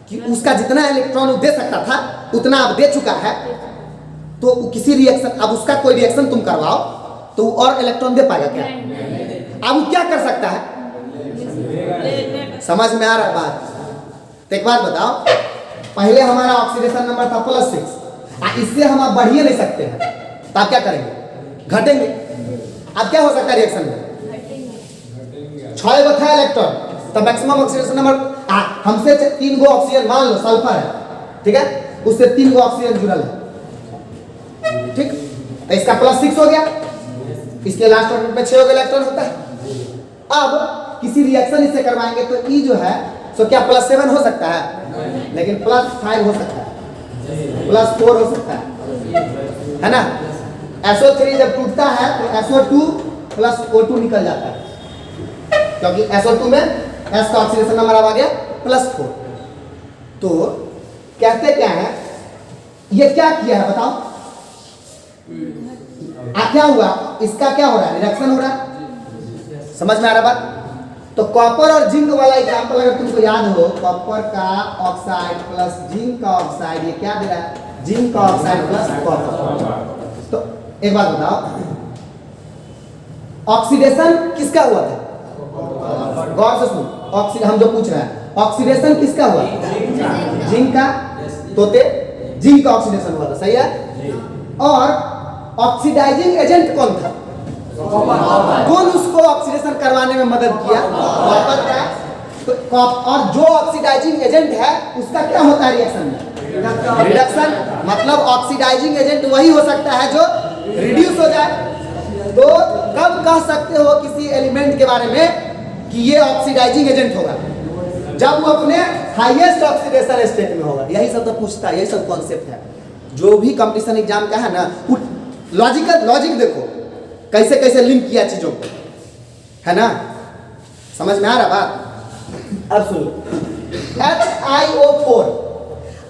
कि उसका जितना इलेक्ट्रॉन वो दे सकता था उतना अब दे चुका है, तो किसी रिएक्शन, अब उसका कोई रिएक्शन तुम करवाओ तो वो और इलेक्ट्रॉन दे पाएगा क्या? अब वो क्या कर सकता है? समझ में आ रहा है बात? तो एक बात बताओ, पहले हमारा ऑक्सीडेशन नंबर था +6, इससे हम अब बढ़िए नहीं सकते हैं, तो आप क्या करेंगे? घटेंगे। अब क्या हो सकता है रिएक्शन में? 6 गो था इलेक्ट्रॉन, तो मैक्सिमम ऑक्सीडेशन नंबर हमसे 3 गो ऑक्सीजन, मान लो सल्फर है, ठीक है, उससे 3 गो ऑक्सीजन जुड़ल है, ठीक, तो इसका +6 हो गया, इसके लास्ट ऑर्बिट में 6 गो इलेक्ट्रॉन होता है। अब किसी रिएक्शन इससे करवाएंगे तो ई जो है सो क्या +7 हो सकता है? लेकिन +5 हो सकता है, +4 हो सकता है ना। SO3 जब टूटता है तो SO2 + O2 निकल जाता है, क्योंकि SO2 में S का ऑक्सीडेशन नंबर आ गया +4। तो कहते क्या है, ये क्या किया है बताओ? क्या हुआ? इसका क्या हो रहा है? रिडक्शन हो रहा है। समझ में आ रहा बात? तो कॉपर और जिंक वाला एग्जांपल अगर तुमको याद हो, कॉपर का ऑक्साइड प्लस जिंक का ऑक्साइड, ये क्या दे रहा है? जिंक का ऑक्साइड प्लस कॉपर। तो एक बात बताओ, ऑक्सीडेशन किसका हुआ था? गौर से सुनो, हम जो पूछ रहे हैं ऑक्सीडेशन किसका हुआ? जिंक का। तो जिंक का ऑक्सीडेशन हुआ था, सही है। और ऑक्सीडाइजिंग एजेंट कौन था? कौन उसको ऑक्सीडेशन करवाने में मदद किया? कॉपर का। तो और जो ऑक्सीडाइजिंग एजेंट है उसका क्या होता है रिएक्शन में? रिडक्शन। मतलब ऑक्सीडाइजिंग एजेंट वही हो सकता है जो रिड्यूस हो जाए। तो कब कह सकते हो किसी एलिमेंट के बारे में कि ये ऑक्सीडाइजिंग एजेंट होगा? जब वो अपने हाईएस्ट ऑक्सीडेशन स्टेट में होगा। यही सब तो पूछता है, यही सब कॉन्सेप्ट है जो भी कंपटीशन एग्जाम का है ना। लॉजिक देखो कैसे कैसे लिंक किया चीजों को, है ना। समझ में आ रहा बात? अब सुनो, HiO4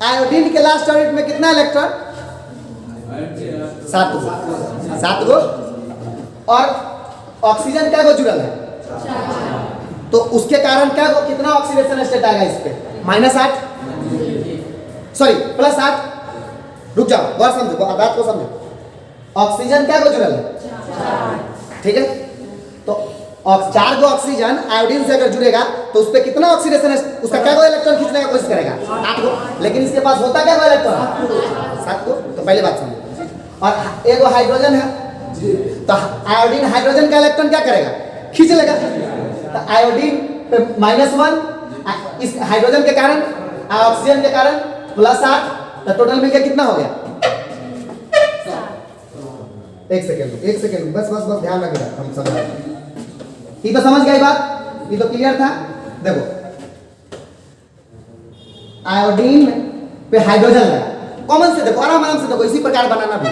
आयोडीन के लास्ट ऑर्बिट में कितना इलेक्ट्रॉन? 7 गो। और ऑक्सीजन क्या को जुड़ल है? तो उसके कारण क्या को कितना ऑक्सीडेशन स्टेट आएगा इस पे? -8, सॉरी +8। रुक जाओ, गौर समझो, बात को समझो। ऑक्सीजन क्या को जुड़ल है? ठीक है। तो 4 गो ऑक्सीजन आयोडीन से अगर जुड़ेगा तो उस पर कितना ऑक्सीडेशन, उसका क्या गो इलेक्ट्रॉन खींचने का कोशिश करेगा? 8 गो। लेकिन इसके पास होता क्या गो इलेक्ट्रॉन? 7 गो। तो पहले बात समझो। और एक हाइड्रोजन है, तो आयोडीन हाइड्रोजन का इलेक्ट्रॉन क्या करेगा? खींच लेगा। तो आयोडीन -1, इस हाइड्रोजन के कारण ऑक्सीजन के कारण +8, तो टोटल मिलकर कितना हो गया? 1 सेकंड बस ध्यान रखिएगा, हम समझ रहे हैं। ये तो समझ गई बात, ये तो क्लियर था। देखो आयोडीन पे हाइड्रोजन लगा, कॉमन से देखो, आराम से देखो, इसी प्रकार बनाना भी।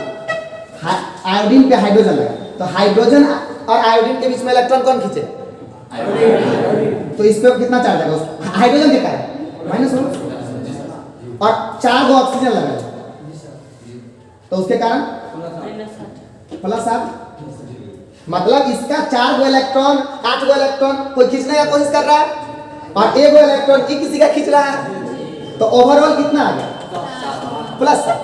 आयोडीन पे हाइड्रोजन लगा, तो हाइड्रोजन और आयोडीन के बीच में इलेक्ट्रॉन कौन खींचे? तो इस पे कितना चार्ज आएगा? हाइड्रोजन के कारण -1, और 4 गो ऑक्सीजन लगा, तो उसके कारण +7। मतलब इसका 4 गो इलेक्ट्रॉन 8 गो इलेक्ट्रॉन कोई खींचने का कोशिश कर रहा है, और 1 गो इलेक्ट्रॉन किसी का खींच रहा है, तो ओवरऑल कितना आ गया? +7।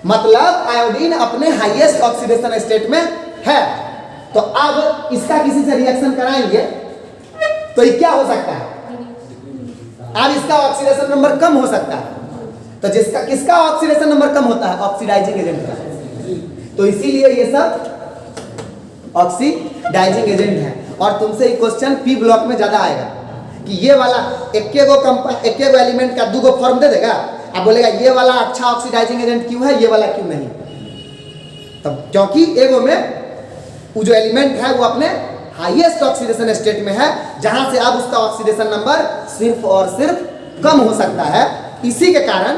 मतलब आयोडीन अपने हाईएस्ट ऑक्सीडेशन स्टेट में है। तो अब इसका किसी से रिएक्शन कराएंगे तो ये क्या हो सकता है? अब इसका ऑक्सीडेशन नंबर कम हो सकता है। तो जिसका किसका ऑक्सीडेशन नंबर कम होता है? ऑक्सीडाइजिंग एजेंट का। तो इसीलिए ये सब ऑक्सीडाइजिंग एजेंट है। और तुमसे ये क्वेश्चन पी ब्लॉक में ज्यादा आएगा कि ये वाला एक गो एलिमेंट का 2 गो फॉर्म दे देगा, अब बोलेगा ये वाला अच्छा ऑक्सीडाइजिंग एजेंट क्यों है, ये वाला क्यों नहीं? तब क्योंकि एगो में वो जो एलिमेंट है वो अपने हाईएस्ट ऑक्सीडेशन स्टेट में है, जहां से अब उसका ऑक्सीडेशन नंबर सिर्फ और सिर्फ कम हो सकता है। इसी के कारण,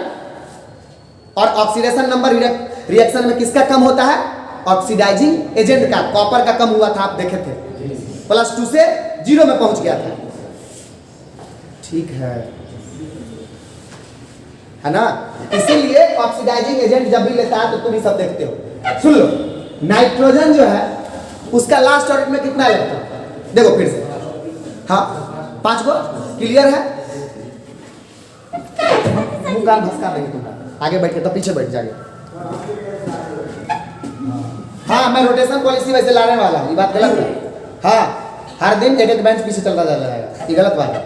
और ऑक्सीडेशन नंबर रिएक्शन में किसका कम होता है? ऑक्सीडाइजिंग एजेंट का। कॉपर का कम हुआ था, आप देखे थे, +2 से 0 में पहुंच गया था। ठीक है ना? इसीलिए ऑक्सीडाइजिंग एजेंट जब भी लेता है तो तुम ये सब देखते हो। सुन लो, नाइट्रोजन जो है उसका लास्ट ऑर्बिट में कितना इलेक्ट्रॉन? देखो फिर से, हाँ 5 गो। क्लियर है? मुंह कान भसका नहीं तुम, आगे बैठ के, तो पीछे बैठ जाइए। हाँ, मैं रोटेशन पॉलिसी वैसे लाने वाला हूँ, ये बात गलत है। हाँ, हर दिन एक बेंच पीछे चलता जाएगा, ये गलत बात है।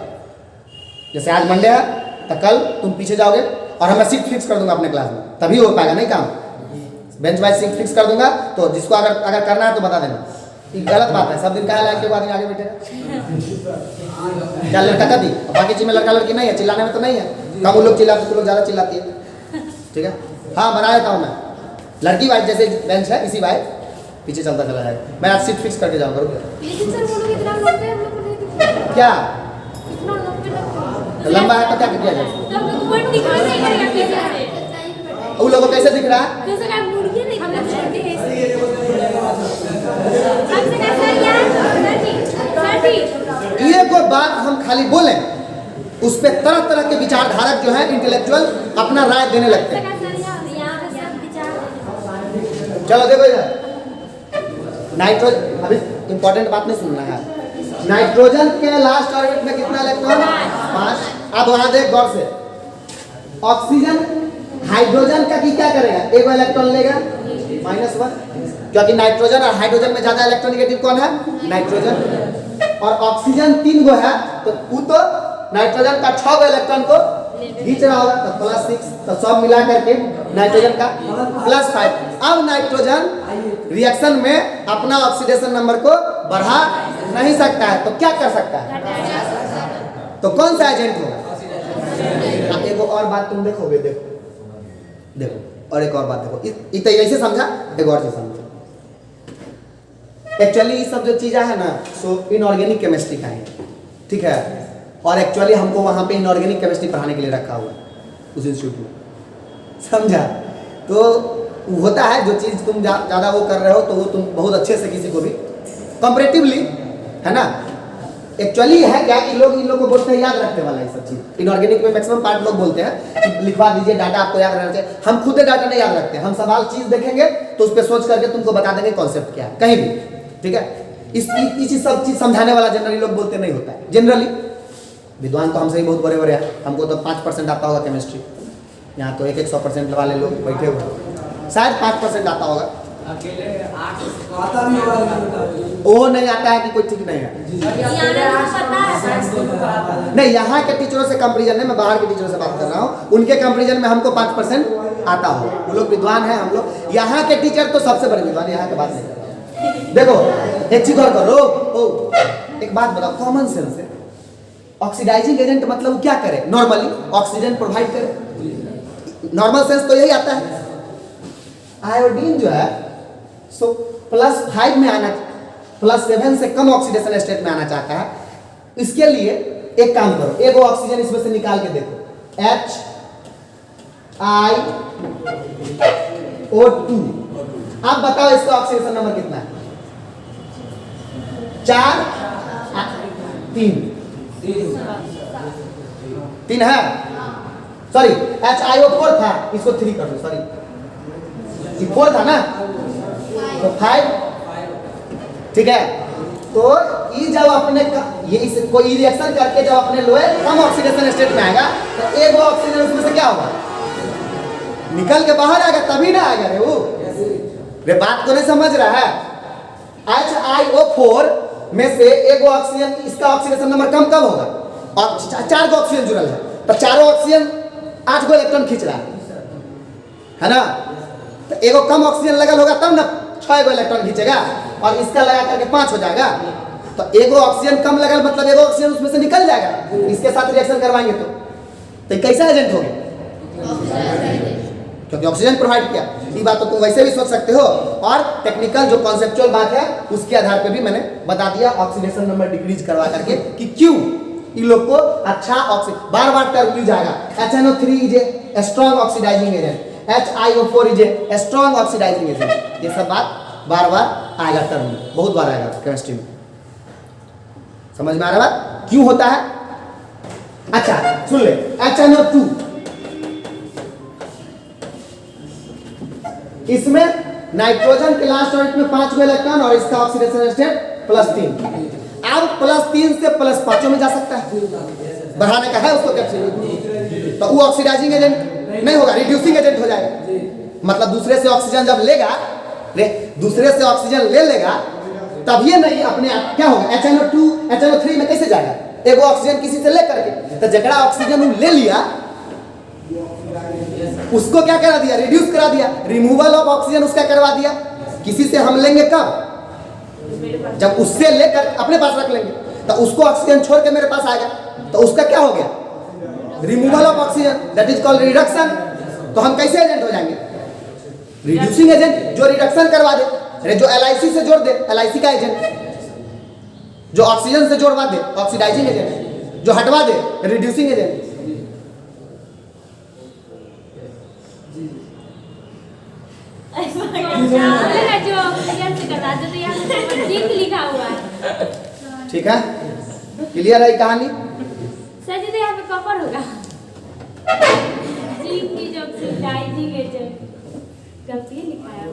जैसे आज मंडे है तो कल तुम पीछे जाओगे और मैं सीट फिक्स कर दूंगा अपने क्लास में, तभी हो पाएगा, नहीं काम। बेंच वाइज सीट फिक्स कर दूंगा, तो जिसको अगर करना है तो बता देना। ये गलत बात है, सब दिन कहा लाइक के बाद आगे बैठेगा। क्या लड़का का दी, बाकी चीज में लड़का लड़की नहीं है, चिल्लाने में तो नहीं है। कम वो लोग चिल्लाते, तुम लोग ज़्यादा चिल्लाती है। ठीक है, हाँ बना देता हूँ मैं। लड़की वाइज जैसे बेंच है इसी वाइज पीछे चलता चला जाएगा। मैं आज सीट फिक्स करके जाऊँगा। लेकिन सर वो लोग इतना लंबे हम लोग को नहीं दिखते। क्या इतना लंबे लंबा है तो क्या किया जाए? हम लोग को पॉइंट दिख रहा है। उन लोगों को कैसे दिख रहा है? जैसे कि मुर्गी नहीं, हम लोग छोटे हैं। हमसे कैसा यार? सर जी ये कोई बात हम खाली बोलें, उस पे तरह तरह के विचारधारक जो है इंटेलेक्चुअल अपना राय देने लगते हैं। चलो देखो इधर, नाइट्रोजन, अभी इंपॉर्टेंट बात नहीं सुनना है। नाइट्रोजन के लास्ट ऑर्बिट में कितना इलेक्ट्रॉन? 5। अब वहां देख गौर से, ऑक्सीजन हाइड्रोजन का क्या करेगा? एक इलेक्ट्रॉन लेगा, -1, क्योंकि नाइट्रोजन और हाइड्रोजन में ज्यादा इलेक्ट्रोनेगेटिव कौन है? नाइट्रोजन। और ऑक्सीजन 3 गो है, तो वो तो नाइट्रोजन का 6 गो इलेक्ट्रॉन को खींच रहा होगा, तो +6, तो सब मिला करके नाइट्रोजन का +5। अब नाइट्रोजन रिएक्शन में अपना ऑक्सीडेशन नंबर को बढ़ा नहीं सकता है, तो क्या कर सकता है? तो कौन सा एजेंट होगा? एक और बात तुम देखोगे, देखो और एक और बात देखो, तो ऐसे समझा, एक और चीज समझो। एक्चुअली ये सब जो चीज़ें है ना, सो इनऑर्गेनिक केमिस्ट्री का है, ठीक है। और एक्चुअली हमको वहाँ पे इनऑर्गेनिक केमिस्ट्री पढ़ाने के लिए रखा हुआ है उस इंस्टीट्यूट में, समझा। तो होता है जो चीज़ तुम ज़्यादा वो कर रहे हो तो वो तुम बहुत अच्छे से किसी को भी कंपैरेटिवली, है ना। एक्चुअली है क्या कि लोग इन लोग को बोलते हैं याद रखने वाला ये सब चीज़। इनऑर्गेनिक में मैक्सिमम पार्ट लोग बोलते हैं कि लिखवा दीजिए डाटा, आपको याद रहना चाहिए। हम खुद डाटा नहीं याद रखते, हम सवाल चीज़ देखेंगे तो उस पर सोच करके तुमको बता देंगे कॉन्सेप्ट क्या है कहीं भी, ठीक है। इस सब चीज़ समझाने वाला जनरली लोग बोलते नहीं होता है। जनरली विद्वान तो हमसे ही बहुत बड़े बड़े हैं, हमको तो 5% आता होगा केमिस्ट्री। यहाँ तो 100% वाले लोग बैठे हुए हैं, शायद 5% आता होगा। अकेले 8 आता भी होगा, वो नहीं आता है कि कोई ठीक नहीं है। नहीं, यहाँ के टीचरों से कंपेरिजन में, मैं बाहर के टीचरों से बात कर रहा हूँ, उनके कंपेरिजन में हमको 5% आता हो। वो लोग विद्वान हैं, हम लोग यहाँ के टीचर तो सबसे बड़े विद्वान, यहाँ के बात नहीं कर रहा हूँ। देखो एक चीज और करो, एक बात बताओ, कॉमन सेंस है, ऑक्सीडाइजिंग एजेंट मतलब वो क्या करे, नॉर्मली ऑक्सीजन प्रोवाइड करे, नॉर्मल सेंस तो यही आता है। आयोडीन जो है सो +5 में आना, +7 से कम ऑक्सीडेशन स्टेट में आना चाहता है। इसके लिए एक काम करो, एक ऑक्सीजन इसमें से निकाल के देखो, HiO2। आप बताओ इसका ऑक्सीडेशन नंबर कितना है? 4 3 3 है, सॉरी HiO4 था, इसको 3 कर दो, सॉरी 4 था ना, तो 5, ठीक है। तो ये जब अपने ये इस कोई रिएक्शन करके जब अपने लोअर कम ऑक्सीडेशन स्टेट में आएगा तो एक वो ऑक्सीजन उसमें से क्या होगा, निकल के बाहर आएगा, तभी ना आएगा रे वो। रे बात को नहीं समझ रहा है? HiO4 में से एक ऑक्सीजन, इसका ऑक्सीडेशन नंबर कम कब होगा, और 4 को ऑक्सीजन जुड़ल है तो चारों ऑक्सीजन 8 को इलेक्ट्रॉन खींच रहा है ना, तो एगो कम ऑक्सीजन लगल होगा तब ना 6 को इलेक्ट्रॉन खींचेगा, और इसका लगा करके 5 हो जाएगा। तो एगो ऑक्सीजन कम लगल मतलब एगो ऑक्सीजन उसमें से निकल जाएगा, इसके साथ रिएक्शन करवाएंगे तो कैसा एजेंट हो गया, क्योंकि ऑक्सीजन प्रोवाइड किया। ये बात तो तुम वैसे भी सोच सकते हो, और टेक्निकल जो कॉन्सेप्चुअल बात है उसके आधार पे भी मैंने बता दिया ऑक्सीडेशन नंबर डिक्रीज करवा करके कि क्यों इन लोग को अच्छा ऑक्सीजन, बार टर्म यूज आएगा। HNO3 is a strong oxidising agent, HiO4 is a strong oxidising agent, ये सब बात बार आएगा, टर्म में बहुत बार आएगा केमिस्ट्री में। समझ में आ रहा बात क्यों होता है? अच्छा सुन ले, HNO2 इसमें नाइट्रोजन के लास्ट ऑर्बिट में 5 को इलेक्ट्रॉन और इसका ऑक्सीडेशन स्टेट +3। अब +3 से +5 में जा सकता है, बढ़ाने का है उसको कैप्सूल, तो वो ऑक्सीडाइजिंग एजेंट नहीं होगा, रिड्यूसिंग एजेंट हो जाएगा। मतलब दूसरे से ऑक्सीजन जब लेगा, दूसरे से ऑक्सीजन ले लेगा तब ये नहीं अपने आप क्या होगा, HNO2 HNO3 में कैसे जाएगा, एगो ऑक्सीजन किसी से ले करके, तो जगड़ा ऑक्सीजन ले लिया उसको क्या करा दिया, रिड्यूस करा दिया, रिमूवल ऑफ ऑक्सीजन उसका करवा दिया। किसी से हम लेंगे कब, जब उससे लेकर अपने पास रख लेंगे, तो उसको ऑक्सीजन छोड़ के मेरे पास आएगा, तो उसका क्या हो गया, removal of oxygen, that is called reduction. तो हम कैसे एजेंट हो जाएंगे, रिड्यूसिंग एजेंट, जो रिडक्शन करवा दे, जो LIC से जोड़ दे, LIC का एजेंट, जो ऑक्सीजन से जोड़वा दे ऑक्सीडाइजिंग एजेंट, जो हटवा दे रिड्यूसिंग एजेंट। जो ऑक्सीजन से करवा दो तो यहाँ पर जिंक लिखा हुआ है। ठीक है, क्लियर है कहानी? सर जी तो यहाँ पे कॉपर होगा, जिंक की जो ऑक्सीडाइजिंग एजेंट गलती लिखा है,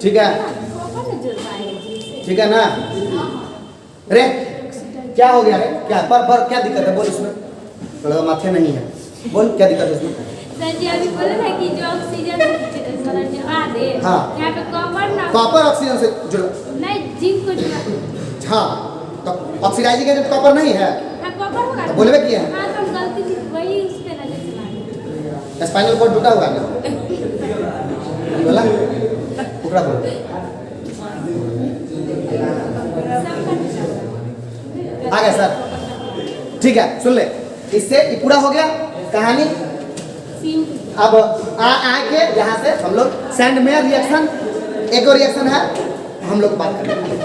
ठीक है, कॉपर से जुड़वाएगा जिंक से। ठीक है ना रे, क्या हो गया रे, क्या पर क्या दिक्कत है बोल, इसमें थोड़ा माथे नहीं है, बोल क्या दिक्कत है इसमें? सर जी अभी बोले ना कि जो ऑक्सीजन जुड़वा दे, हाँ, यहाँ पे कॉपर ना, कॉपर ऑक्सीजन से जुड़, नहीं जिंक को जुड़ा, हाँ तो ऑक्सीडाइजिंग एजेंट कॉपर नहीं है, हाँ कॉपर होगा, तो बोलबे किया है, हाँ तो हम गलती थी वही उस पे नजर चला, स्पाइनल कॉर्ड टूटा हुआ है बोला, टुकड़ा बोल, आ गया सर, ठीक है सुन ले, इससे ये पूरा हो गया कहानी। अब आके यहाँ से हम लोग सेंड में रिएक्शन, एक और रिएक्शन है हम लोग बात करेंगे।